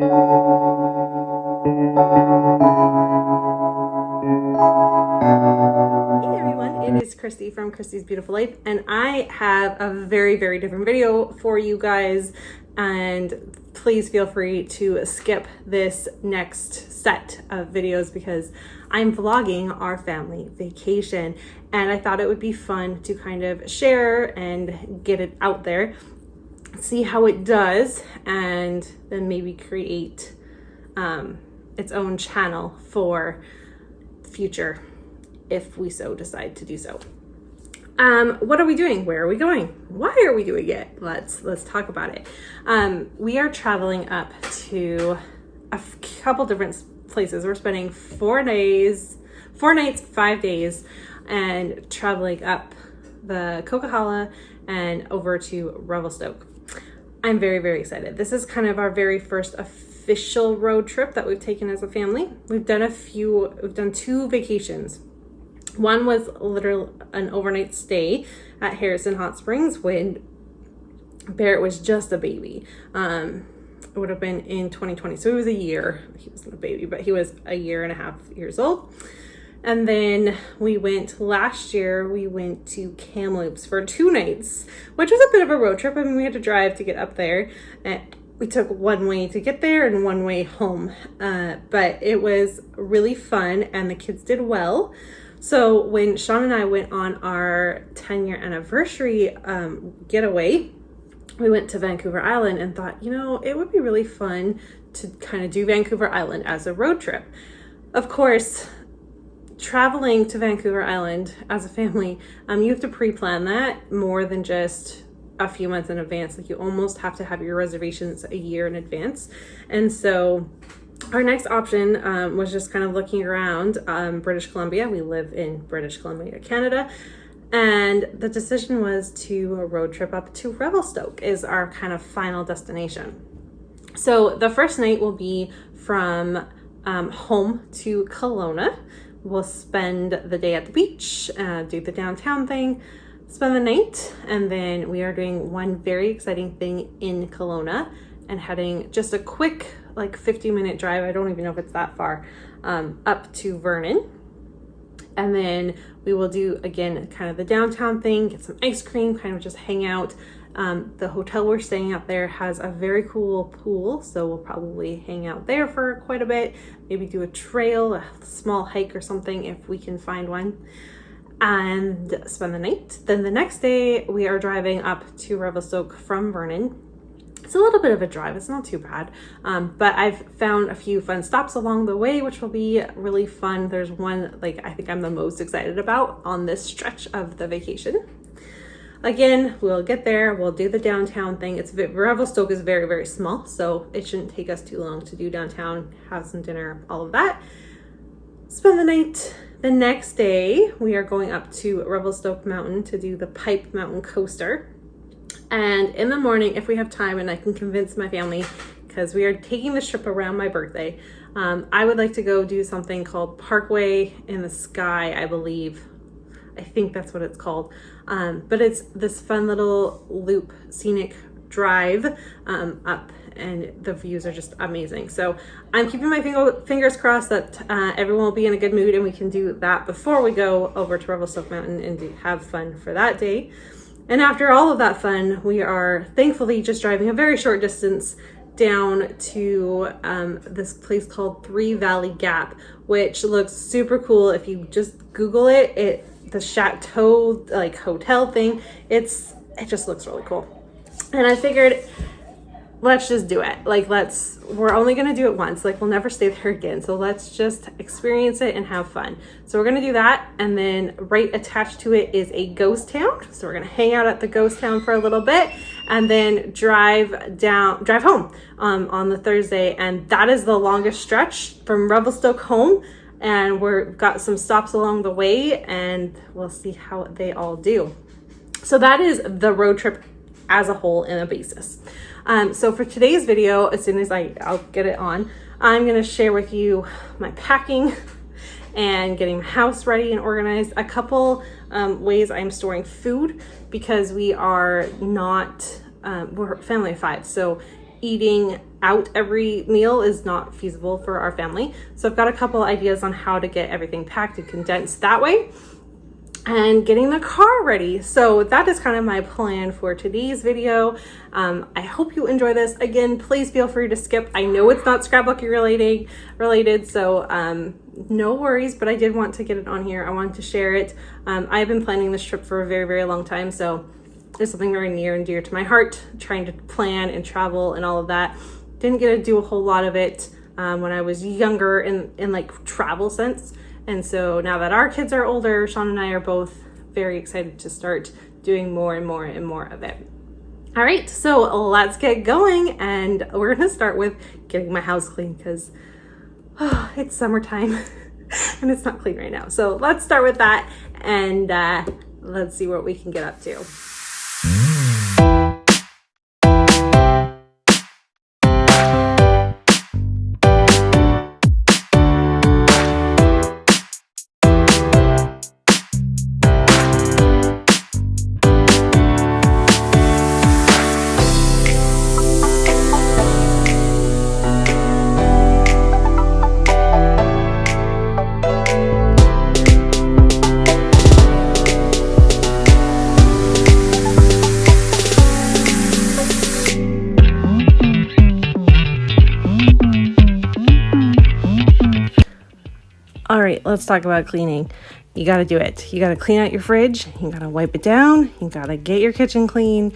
It is Christy from Christy's Beautiful Life, and I have a very, very different video for you guys, and please feel free to skip this next set of videos because I'm vlogging our family vacation, and I thought it would be fun to kind of share and get it out there, see how it does, and then maybe create its own channel for future if we so decide to do so. What are we doing? Where are we going? Why are we doing it? Let's talk about it. We are traveling up to a couple different places. We're spending 4 nights, 5 days, and traveling up the Coquihalla and over to Revelstoke. I'm very, very excited. This is kind of our very first official road trip that we've taken as a family. We've done 2 vacations. One was literally an overnight stay at Harrison Hot Springs when Barrett was just a baby. It would have been in 2020. So he was a year. He wasn't a baby, but he was a year and a half years old. And then last year, we went to Kamloops for 2 nights, which was a bit of a road trip. I mean, we had to drive to get up there. And we took one way to get there and one way home. But it was really fun and the kids did well. So when Sean and I went on our 10-year anniversary getaway, we went to Vancouver Island and thought, it would be really fun to kind of do Vancouver Island as a road trip. Of course, traveling to Vancouver Island as a family, you have to pre-plan that more than just a few months in advance. Like you almost have to have your reservations a year in advance. And so our next option was just kind of looking around British Columbia. We live in British Columbia, Canada. And the decision was to road trip up to Revelstoke is our kind of final destination. So the first night will be from home to Kelowna. We'll spend the day at the beach, do the downtown thing, spend the night, and then we are doing one very exciting thing in Kelowna and heading just a quick 50-minute drive. I don't even know if it's that far, up to Vernon. And then we will do, again, kind of the downtown thing, get some ice cream, kind of just hang out. The hotel we're staying at there has a very cool pool, so we'll probably hang out there for quite a bit, maybe do a trail, a small hike or something if we can find one, and spend the night. Then the next day we are driving up to Revelstoke from Vernon. It's a little bit of a drive, it's not too bad, but I've found a few fun stops along the way, which will be really fun. There's one I think I'm the most excited about on this stretch of the vacation. Again, we'll get there, we'll do the downtown thing. Revelstoke is very, very small, so it shouldn't take us too long to do downtown, have some dinner, all of that. Spend the night. The next day, we are going up to Revelstoke Mountain to do the Pipe Mountain Coaster. And in the morning, if we have time and I can convince my family, because we are taking this trip around my birthday, I would like to go do something called Parkway in the Sky, I believe. I think that's what it's called. But it's this fun little loop scenic drive up, and the views are just amazing. So I'm keeping my fingers crossed that everyone will be in a good mood and we can do that before we go over to Revelstoke Mountain and have fun for that day. And after all of that fun, we are thankfully just driving a very short distance down to this place called Three Valley Gap, which looks super cool. If you just Google it, the chateau hotel thing, it just looks really cool. And I figured, let's just do it. We're only gonna do it once. We'll never stay there again. So let's just experience it and have fun. So we're gonna do that, and then right attached to it is a ghost town. So we're gonna hang out at the ghost town for a little bit, and then drive home on the Thursday. And that is the longest stretch from Revelstoke home. And we've got some stops along the way, and we'll see how they all do. So that is the road trip as a whole in a basis. So for today's video, as soon as I'll get it on, I'm gonna share with you my packing and getting my house ready and organized. A couple ways I'm storing food, because we are not, we're a family of 5, so eating out every meal is not feasible for our family. So I've got a couple ideas on how to get everything packed and condensed that way, and getting the car ready. So that is kind of my plan for today's video. I hope you enjoy this. Again, please feel free to skip. I know it's not scrapbooking related, so no worries, but I did want to get it on here. I wanted to share it. I've been planning this trip for a very, very long time, so it's something very near and dear to my heart, trying to plan and travel and all of that. Didn't get to do a whole lot of it when I was younger in like travel sense. And so now that our kids are older, Sean and I are both very excited to start doing more and more and more of it. All right, so let's get going. And we're gonna start with getting my house clean because it's summertime and it's not clean right now. So let's start with that and let's see what we can get up to. All right, let's talk about cleaning. You got to do it. You got to clean out your fridge. You got to wipe it down. You got to get your kitchen clean.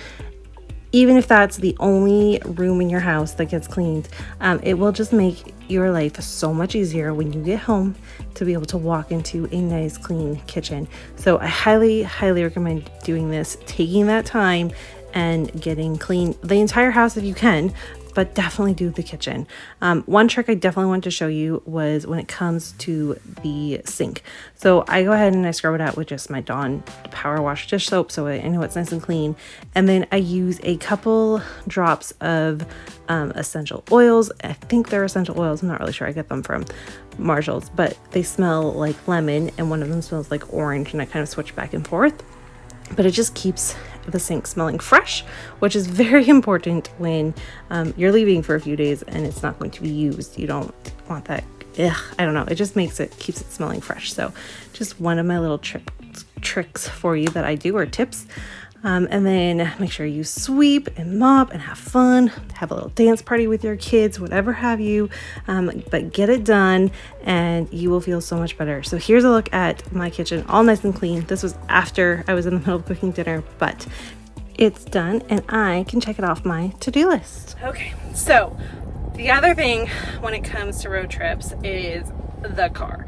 Even if that's the only room in your house that gets cleaned, it will just make your life so much easier when you get home to be able to walk into a nice clean kitchen. So I highly, highly recommend doing this, taking that time and getting clean the entire house if you can, but definitely do the kitchen. One trick I definitely wanted to show you was when it comes to the sink. So I go ahead and I scrub it out with just my Dawn Power Wash dish soap so I know it's nice and clean. And then I use a couple drops of essential oils. I think they're essential oils. I'm not really sure. I get them from Marshall's, but they smell like lemon and one of them smells like orange, and I kind of switch back and forth. But it just keeps the sink smelling fresh, which is very important when you're leaving for a few days and it's not going to be used. You don't want that. I don't know. It just keeps it smelling fresh. So just one of my little tricks for you that I do, or tips. And then make sure you sweep and mop and have fun, have a little dance party with your kids, whatever have you, but get it done and you will feel so much better. So here's a look at my kitchen, all nice and clean. This was after I was in the middle of cooking dinner, but it's done and I can check it off my to-do list. Okay, so the other thing when it comes to road trips is the car.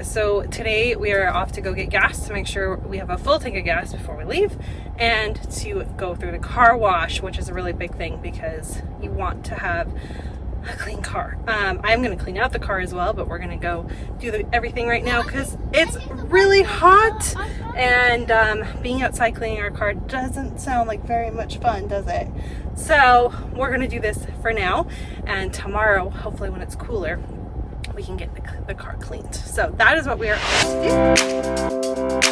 So today we are off to go get gas to make sure we have a full tank of gas before we leave, and to go through the car wash, which is a really big thing because you want to have a clean car. I'm going to clean out the car as well, but we're going to go do everything right now because it's really hot, and being outside cleaning our car doesn't sound like very much fun, does it? So we're going to do this for now, and tomorrow, hopefully when it's cooler, we can get the car cleaned. So that is what we are on to do.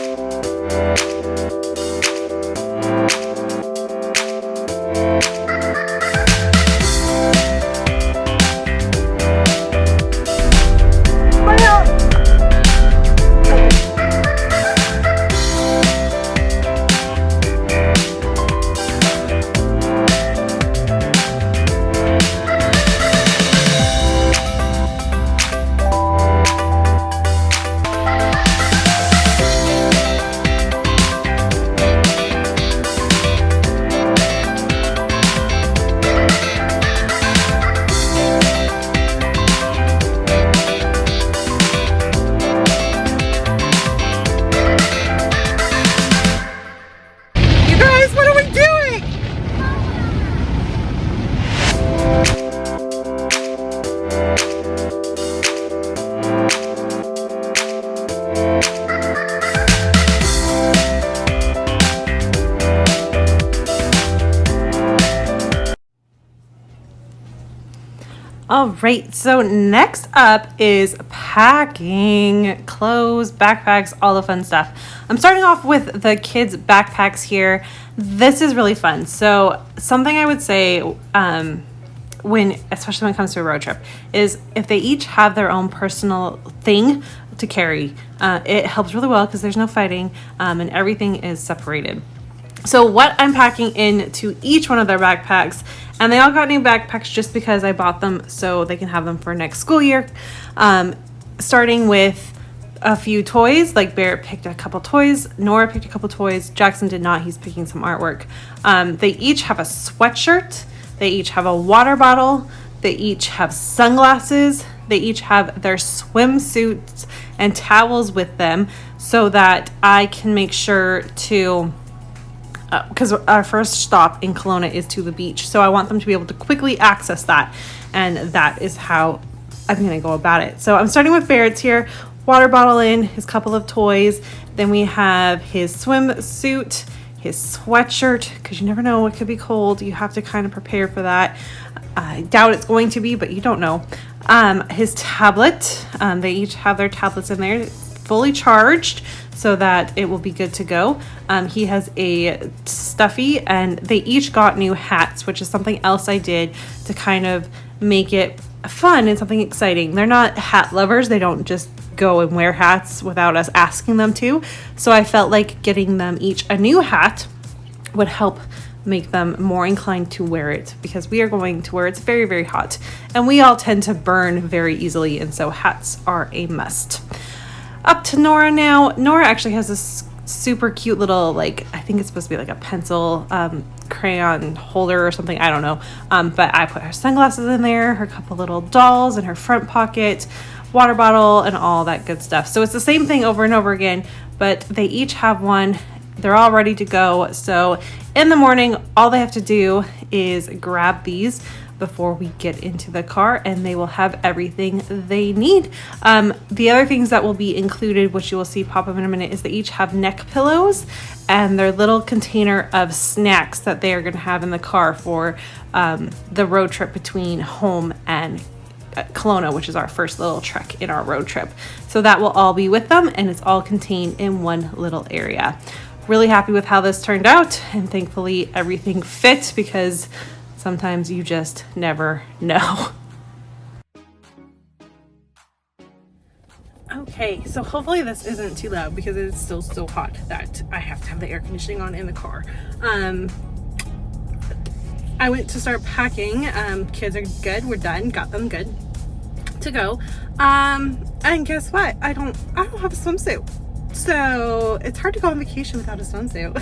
All right, so next up is packing clothes, backpacks, all the fun stuff. I'm starting off with the kids' backpacks here. This is really fun. So something I would say especially when it comes to a road trip, is if they each have their own personal thing to carry, it helps really well because there's no fighting, and everything is separated. So what I'm packing into each one of their backpacks, and they all got new backpacks just because I bought them so they can have them for next school year. Starting with a few toys, like Barrett picked a couple toys, Nora picked a couple toys, Jackson did not, he's picking some artwork. They each have a sweatshirt, they each have a water bottle, they each have sunglasses, they each have their swimsuits and towels with them so that I can make sure to, because our first stop in Kelowna is to the beach, so I want them to be able to quickly access that, and that is how I'm going to go about it. So I'm starting with Barrett's here. Water bottle in, his couple of toys. Then we have his swimsuit, his sweatshirt, because you never know, it could be cold. You have to kind of prepare for that. I doubt it's going to be, but you don't know. His tablet, they each have their tablets in there, fully charged, so that it will be good to go. He has a stuffy, and they each got new hats, which is something else I did to kind of make it fun and something exciting. They're not hat lovers. They don't just go and wear hats without us asking them to. So I felt like getting them each a new hat would help make them more inclined to wear it, because we are going to where it's very, very hot and we all tend to burn very easily. And so hats are a must. Up to Nora now. Nora actually has this super cute little, like, I think it's supposed to be like a pencil crayon holder or something, I don't know, but I put her sunglasses in there, her couple little dolls in her front pocket, water bottle, and all that good stuff. So it's the same thing over and over again, but they each have one. They're all ready to go. So in the morning, all they have to do is grab these before we get into the car, and they will have everything they need. The other things that will be included, which you will see pop up in a minute, is they each have neck pillows and their little container of snacks that they are going to have in the car for the road trip between home and Kelowna, which is our first little trek in our road trip. So that will all be with them, and it's all contained in one little area. Really happy with how this turned out, and thankfully everything fit, because sometimes you just never know. Okay, so hopefully this isn't too loud because it's still so hot that I have to have the air conditioning on in the car. I went to start packing. Kids are good. We're done. Got them good to go. And guess what? I don't have a swimsuit. So it's hard to go on vacation without a swimsuit.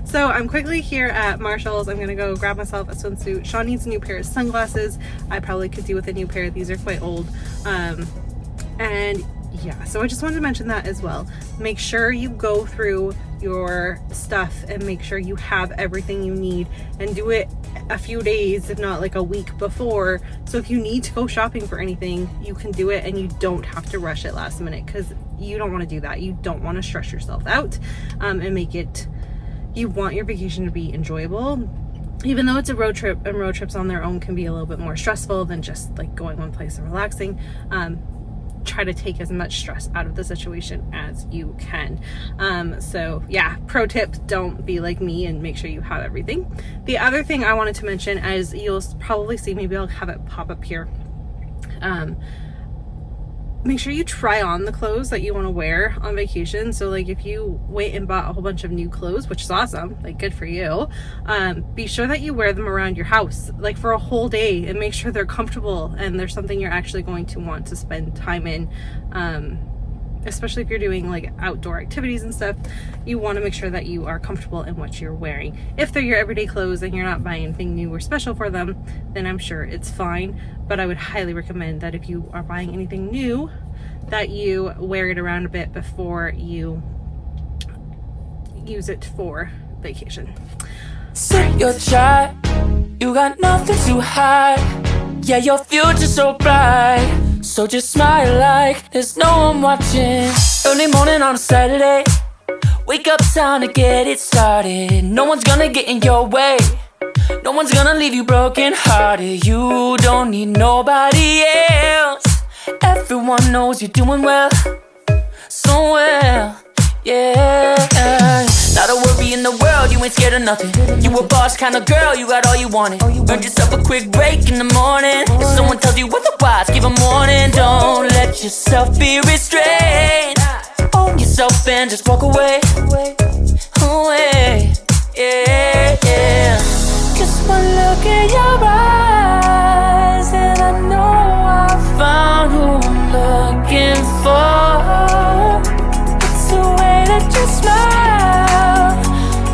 So I'm quickly here at Marshall's. I'm gonna go grab myself a swimsuit. Sean needs a new pair of sunglasses. I probably could do with a new pair. These are quite old. And yeah, so I just wanted to mention that as well. Make sure you go through your stuff and make sure you have everything you need, and do it a few days, if not like a week before. So if you need to go shopping for anything, you can do it and you don't have to rush it last minute, because you don't want to do that. You don't want to stress yourself out and make it, you want your vacation to be enjoyable. Even though it's a road trip, and road trips on their own can be a little bit more stressful than just like going one place and relaxing. Try to take as much stress out of the situation as you can. So yeah, pro tip, don't be like me and make sure you have everything. The other thing I wanted to mention, as you'll probably see, maybe I'll have it pop up here, make sure you try on the clothes that you want to wear on vacation. So like if you went and bought a whole bunch of new clothes, which is awesome, like good for you, be sure that you wear them around your house like for a whole day, and make sure they're comfortable and there's something you're actually going to want to spend time in. Especially if you're doing like outdoor activities and stuff, you want to make sure that you are comfortable in what you're wearing. If they're your everyday clothes and you're not buying anything new or special for them, then I'm sure it's fine. But I would highly recommend that if you are buying anything new, that you wear it around a bit before you use it for vacation. Set your chart, you got nothing to hide. Yeah, your future's so bright, so just smile like there's no one watching. Early morning on a Saturday, wake up, time to get it started. No one's gonna get in your way, no one's gonna leave you broken hearted. You don't need nobody else. Everyone knows you're doing well, so well, yeah. Not a worry Baby, in the world, you ain't scared of nothing. You a boss kind of girl, you got all you wanted. Earned yourself a quick break in the morning. If someone tells you otherwise, give a warning. Don't let yourself be restrained. Own yourself and just walk away. Away. Yeah, yeah. Just one look in your eyes, and I know I found who I'm looking for. It's the way that you smile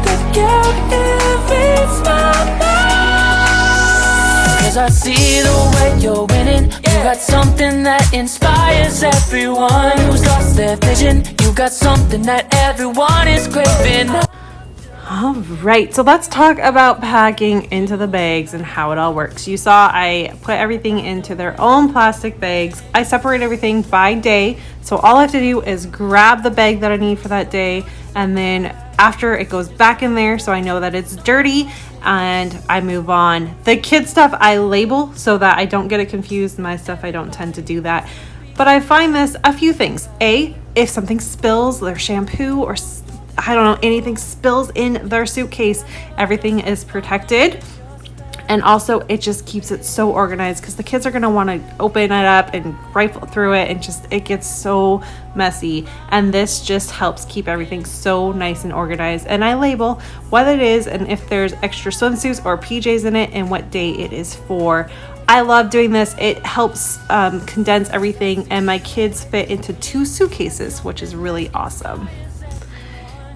that get every smile back. 'Cause I see the way you're winning. You got something that inspires everyone who's lost their vision. You got something that everyone is craving. All right, so let's talk about packing into the bags and how it all works. You saw I put everything into their own plastic bags. I separate everything by day. So all I have to do is grab the bag that I need for that day. And then after it goes back in there, so I know that it's dirty, and I move on. The kid stuff I label so that I don't get it confused. My stuff, I don't tend to do that. But I find this a few things. A, if something spills, their shampoo or I don't know, anything spills in their suitcase, everything is protected. And also it just keeps it so organized, because the kids are going to want to open it up and rifle through it, and just it gets so messy. And this just helps keep everything so nice and organized. And I label what it is and if there's extra swimsuits or PJs in it and what day it is for. I love doing this. It helps condense everything, and my kids fit into 2 suitcases, which is really awesome.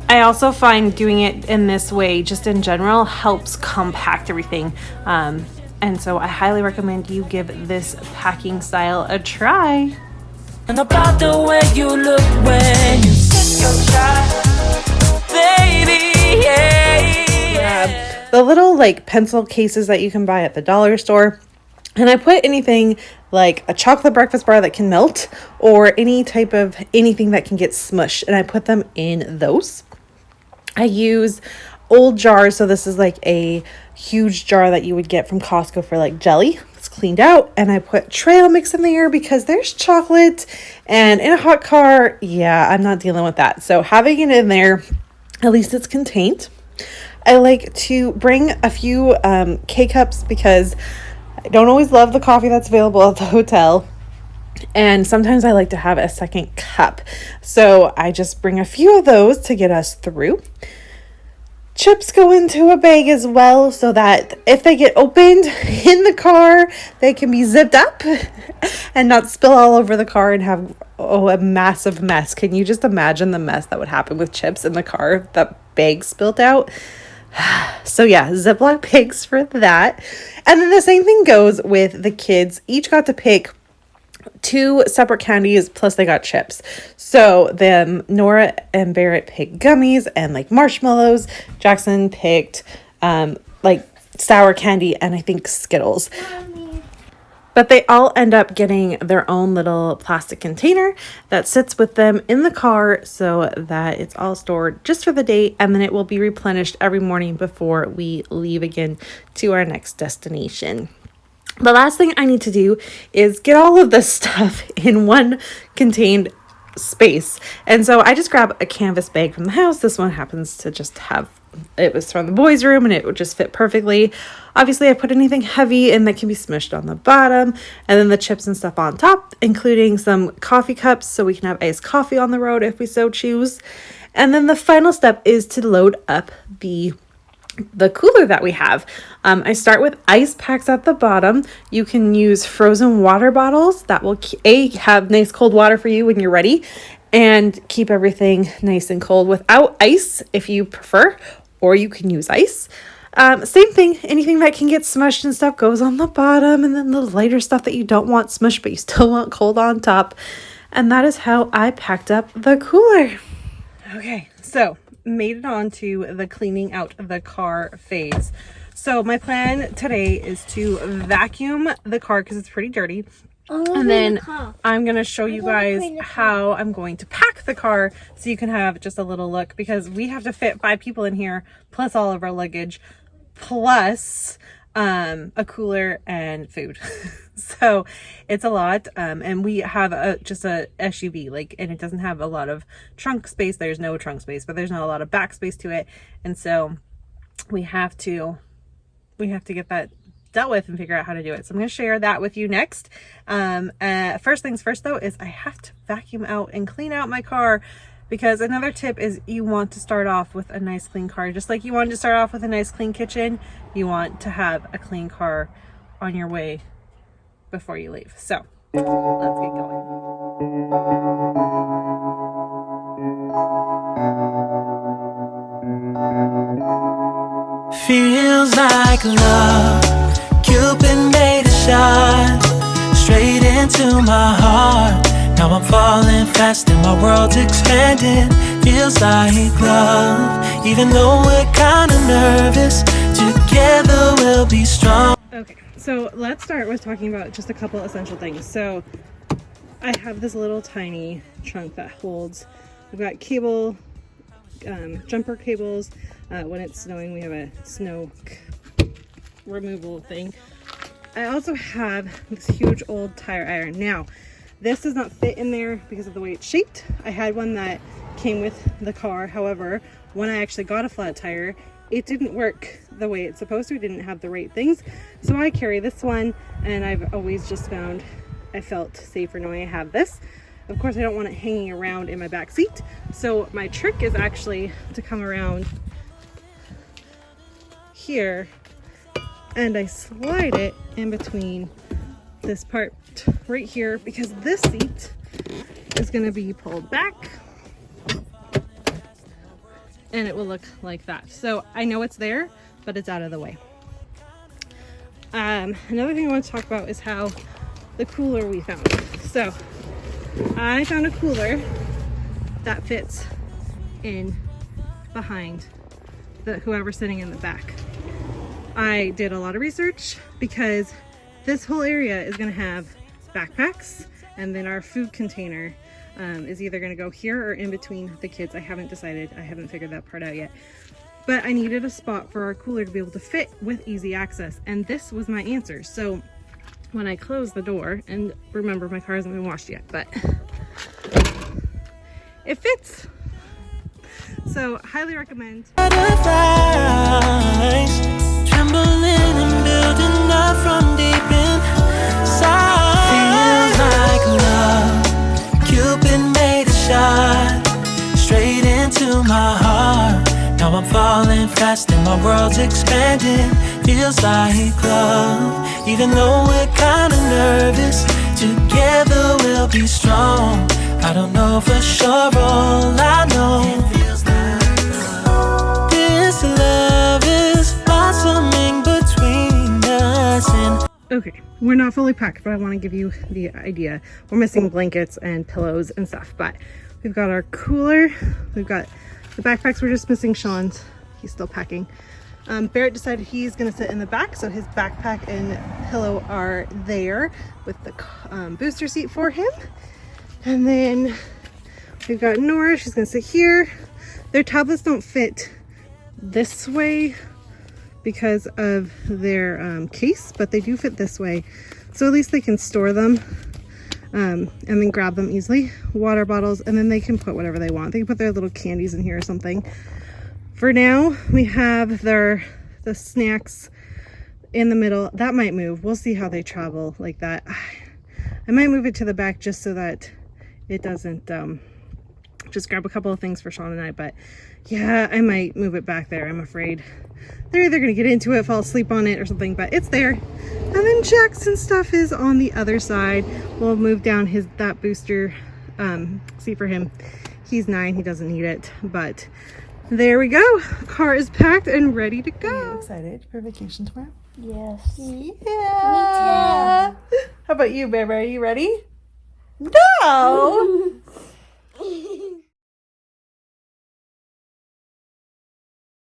I also find doing it in this way, just in general, helps compact everything. And so I highly recommend you give this packing style a try. And about the way you look when you sit your child, baby, yeah. The little like pencil cases that you can buy at the dollar store. And I put anything like a chocolate breakfast bar that can melt, or any type of anything that can get smushed, and I put them in those. I use old jars, so this is like a huge jar that you would get from Costco for like jelly. It's cleaned out, and I put trail mix in there because there's chocolate, and in a hot car, yeah, I'm not dealing with that. So having it in there, at least it's contained. I like to bring a few K-cups because I don't always love the coffee that's available at the hotel. And sometimes I like to have a second cup. So I just bring a few of those to get us through. Chips go into a bag as well, so that if they get opened in the car, they can be zipped up and not spill all over the car and have a massive mess. Can you just imagine the mess that would happen with chips in the car if that bag spilled out? So yeah, Ziploc bags for that. And then the same thing goes with the kids. Each got to pick 2 separate candies, plus they got chips. So then Nora and Barrett picked gummies and like marshmallows. Jackson picked like sour candy and I think Skittles. But they all end up getting their own little plastic container that sits with them in the car, so that it's all stored just for the day, and then it will be replenished every morning before we leave again to our next destination. The last thing I need to do is get all of this stuff in one contained space. And so I just grab a canvas bag from the house. This one happens to just have, it was from the boys' room and it would just fit perfectly. Obviously, I put anything heavy in that can be smushed on the bottom, and then the chips and stuff on top, including some coffee cups so we can have iced coffee on the road if we so choose. And then the final step is to load up the cooler that we have. I start with ice packs at the bottom. You can use frozen water bottles that will have nice cold water for you when you're ready, and keep everything nice and cold without ice if you prefer, or you can use ice. Same thing, anything that can get smushed and stuff goes on the bottom, and then the lighter stuff that you don't want smushed but you still want cold on top. And that is how I packed up the cooler. Okay, so made it on to the cleaning out the car phase. So my plan today is to vacuum the car because it's pretty dirty. And then I'm going to show you guys how I'm going to pack the car so you can have just a little look, because we have to fit 5 people in here plus all of our luggage plus a cooler, and food. So it's a lot. And we have just a SUV, like, and it doesn't have a lot of trunk space. There's no trunk space, but there's not a lot of back space to it. And so we have to get that dealt with and figure out how to do it. So I'm going to share that with you next. First things first though, is I have to vacuum out and clean out my car, because another tip is you want to start off with a nice clean car. Just like you wanted to start off with a nice clean kitchen, you want to have a clean car on your way before you leave. So let's get going. Feels like love. Cupid made a shot straight into my heart. Now I'm falling fast and my world's expanding. Feels like love. Even though we're kinda nervous, together we'll be strong. Okay, so let's start with talking about just a couple essential things. So I have this little tiny trunk that holds, I've got cable, jumper cables. When it's snowing, we have a snow removal thing. I also have this huge old tire iron. Now, this does not fit in there because of the way it's shaped. I had one that came with the car. However, when I actually got a flat tire, it didn't work the way it's supposed to. It didn't have the right things. So I carry this one, and I've always just found I felt safer knowing I have this. Of course, I don't want it hanging around in my back seat. So my trick is actually to come around here, and I slide it in between this part right here, because this seat is going to be pulled back and it will look like that. So I know it's there, but it's out of the way. Another thing I want to talk about is how the cooler we found. So I found a cooler that fits in behind whoever's sitting in the back. I did a lot of research because this whole area is going to have backpacks, and then our food container is either going to go here or in between the kids. I haven't decided. I haven't figured that part out yet. But I needed a spot for our cooler to be able to fit with easy access, and this was my answer. So when I closed the door, and remember my car hasn't been washed yet, but it fits. So highly recommend. Trembling and building up from deep inside. Feels like love. Cupid made a shot straight into my heart. Now I'm falling fast and my world's expanding. Feels like love. Even though we're kinda nervous, together we'll be strong. I don't know for sure, all I know it feels like love. This love is blossoming between us. And okay, we're not fully packed, but I want to give you the idea. We're missing blankets and pillows and stuff, but we've got our cooler, we've got the backpacks. We're just missing Sean's. He's still packing. Barrett decided he's going to sit in the back, so his backpack and pillow are there with the booster seat for him. And then we've got Nora. She's going to sit here. Their tablets don't fit this way because of their case, but they do fit this way, so at least they can store them and then grab them easily. Water bottles, and then they can put whatever they want. They can put their little candies in here or something. For now, we have the snacks in the middle. That might move. We'll see how they travel like that. I might move it to the back just so that it doesn't just grab a couple of things for Sean and I, but yeah, I might move it back there. I'm afraid they're either gonna get into it, fall asleep on it or something, but it's there. And then Jackson's stuff is on the other side. We'll move down that booster seat for him. He's 9, he doesn't need it, but there we go. Car is packed and ready to go. Are you excited for vacation tomorrow? Yes. Yeah. Me too. How about you, baby? Are you ready? No.